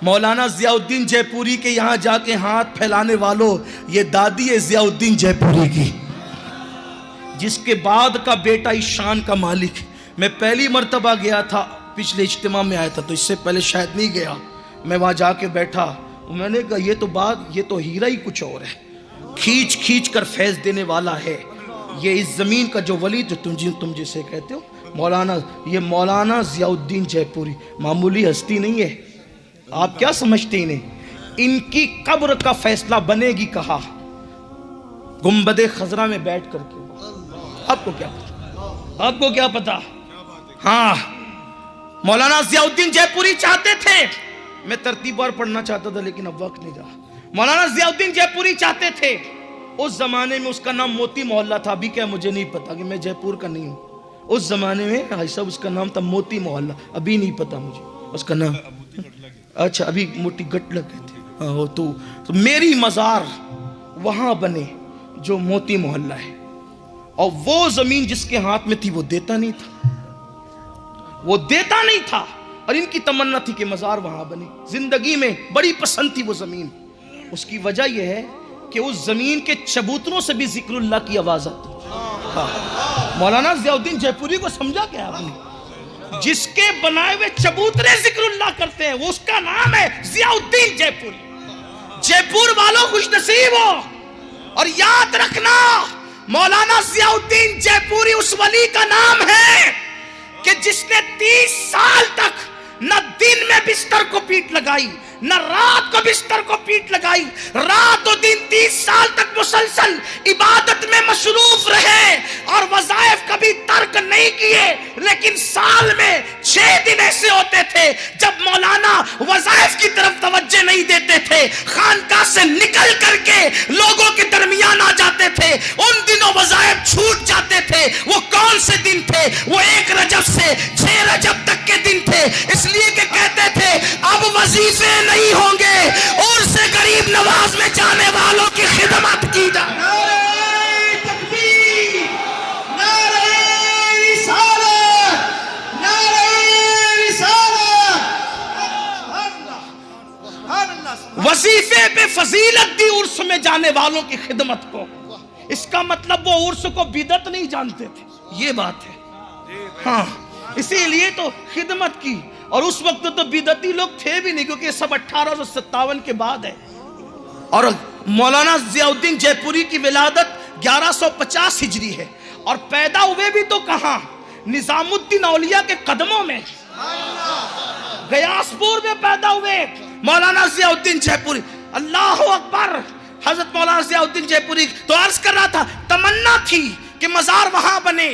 मौलाना ज़ियाउद्दीन जयपुरी के यहाँ जाके हाथ फैलाने वालों, ये दादी है ज़ियाउद्दीन जयपुरी की, जिसके बाद का बेटा इस शान का मालिक। मैं पहली मर्तबा गया था, पिछले इज्तिमा में आया था, तो इससे पहले शायद नहीं गया। मैं वहाँ जाके बैठा, मैंने कहा ये तो हीरा ही कुछ और है, खींच खींच कर फैज़ देने वाला है ये इस ज़मीन का जो वली, जो तुम जिसे कहते हो मौलाना, ये मौलाना ज़ियाउद्दीन जयपुरी मामूली हस्ती नहीं है। आप क्या समझते इन्हें? इनकी कब्र का फैसला बनेगी कहाँ? गुंबदे खजरा में बैठ करके। आपको क्या पता? आपको क्या पता? हाँ, मौलाना ज़ियाउद्दीन जयपुरी चाहते थे, मैं तरतीबवार पढ़ना चाहता था लेकिन अब वक्त नहीं रहा। मौलाना ज़ियाउद्दीन जयपुरी चाहते थे, उस जमाने में उसका नाम मोती मोहल्ला था, अभी क्या मुझे नहीं पता कि मैं जयपुर का नहीं हूँ। उस जमाने में भाई साहब उसका नाम था मोती मोहल्ला, अभी नहीं पता मुझे उसका नाम। अच्छा, अभी मोती गटला कहते हैं। हाँ, तो मेरी मज़ार वहाँ बने जो मोती मोहल्ला है, और वो जमीन जिसके हाथ में थी वो देता नहीं था, वो देता नहीं था, और इनकी तमन्ना थी कि मज़ार वहाँ बने। जिंदगी में बड़ी पसंद थी वो ज़मीन। उसकी वजह यह है कि उस ज़मीन के चबूतरों से भी ज़िक्रुल्लाह की आवाज़ आती। हाँ, मौलाना ज़ियाउद्दीन जयपुरी को समझा क्या आपने? जिसके बनाए हुए चबूतरे ज़िक्रुल्लाह करते हैं, वो उसका नाम है ज़ियाउद्दीन जयपुरी। जयपुर वालों खुश नसीब हो, और याद रखना मौलाना ज़ियाउद्दीन जयपुरी उस वली का नाम है कि जिसने 30 साल तक न दिन में बिस्तर को पीठ लगाई, न रात को बिस्तर को पीठ लगाई, रात और दिन 30 साल तक मुसलसल इबादत में मशरूफ रहे और वज़ाइफ कभी तर्क नहीं किए। लेकिन साल में 6 दिन ऐसे होते थे जब मौलाना वज़ाइफ की तरफ तवज्जो नहीं देते थे, खानका से निकल करके लोगों के दरमियान आ जाते थे। उन दिनों वज़ाइफ छूट जाते थे। वो कौन से दिन थे? वो 1 रजब से 6 रजब तक के दिन थे। इसलिए कि कहते थे अब वजीफे नहीं होंगे, और से गरीब नवाज में जाने वालों की खिदमत की जाए। नारे तकबीर, नारे रिसालत, नारे रिसालत। वजीफे पे फजीलत दी उर्स में जाने वालों की खिदमत को। इसका मतलब वो उर्स को बिदत नहीं जानते थे, ये बात है। हाँ, इसीलिए तो खिदमत की। और उस वक्त तो बिदती लोग थे भी नहीं, क्योंकि सब 1857 के बाद है। और मौलाना ज़ियाउद्दीन जयपुरी की विलादत 1150 हिजरी है, और पैदा हुए भी तो कहाँ? निजामुद्दीन औलिया के कदमों में, गयासपुर में पैदा हुए मौलाना ज़ियाउद्दीन जयपुरी। अल्लाह अकबर। हजरत मौलाना ज़ियाउद्दीन जयपुरी तो अर्ज कर रहा था, तमन्ना थी कि मज़ार वहां बने,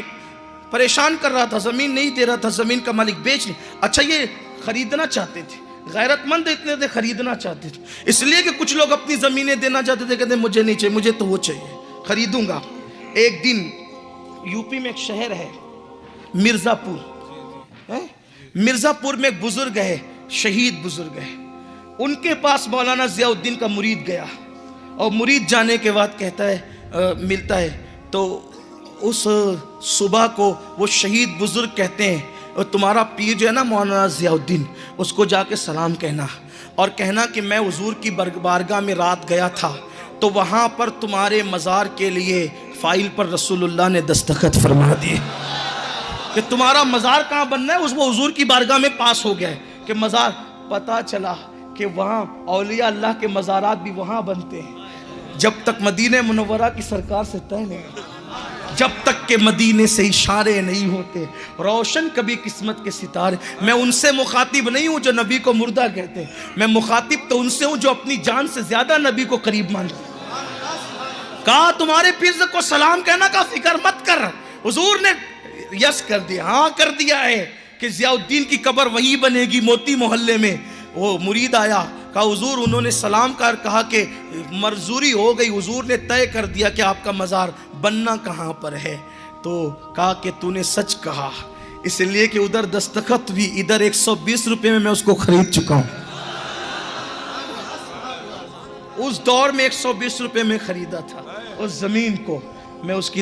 परेशान कर रहा था, जमीन नहीं दे रहा था, जमीन का मालिक बेच नहीं। अच्छा, ये खरीदना चाहते थे, गैरतमंद इतने थे, खरीदना चाहते थे। इसलिए कि कुछ लोग अपनी जमीनें देना चाहते थे, कहते मुझे नहीं चाहिए, मुझे तो वो चाहिए, खरीदूंगा। एक दिन यूपी में एक शहर है मिर्जापुर है, मिर्जापुर में एक बुजुर्ग है, शहीद बुजुर्ग है। उनके पास मौलाना ज़ियाउद्दीन का मुरीद गया, और मुरीद जाने के बाद कहता है मिलता है, तो उस सुबह को वो शहीद बुजुर्ग कहते हैं, और तुम्हारा पीर जो है ना मौलाना ज़ियाउद्दीन, उसको जाके सलाम कहना, और कहना कि मैं हुजूर की बारगाह में रात गया था, तो वहाँ पर तुम्हारे मज़ार के लिए फ़ाइल पर रसूलुल्लाह ने दस्तखत फरमा दिए कि तुम्हारा मज़ार कहाँ बनना है। वो हुजूर की बारगाह में पास हो गया है कि मज़ार। पता चला कि वहाँ औलिया अल्लाह के मज़ारात भी वहाँ बनते हैं, जब तक मदीने मुनव्वरा की सरकार से तय नहीं, जब तक के मदीने से इशारे नहीं होते, रोशन कभी किस्मत के सितारे। मैं उनसे मुखातिब नहीं हूँ जो नबी को मुर्दा कहते हैं, मैं मुखातिब तो उनसे हूँ जो अपनी जान से ज्यादा नबी को करीब मानते हैं। कहा तुम्हारे पीर को सलाम कहना का फिक्र मत कर। हुजूर ने यस कर दिया, हाँ कर दिया है कि ज़ियाउद्दीन की कब्र वहीं बनेगी मोती मोहल्ले में। वो मुरीद आया, कहा हुजूर, उन्होंने सलाम कर कहा कि मर्जूरी हो गई, हुजूर ने तय कर दिया कि आपका मज़ार बनना कहाँ पर है। तो कहा कि तूने सच कहा, इसलिए कि उधर दस्तखत भी, इधर 120 रुपये में मैं उसको खरीद चुका हूँ। उस दौर में 120 रुपये में खरीदा था उस जमीन को मैं, उसकी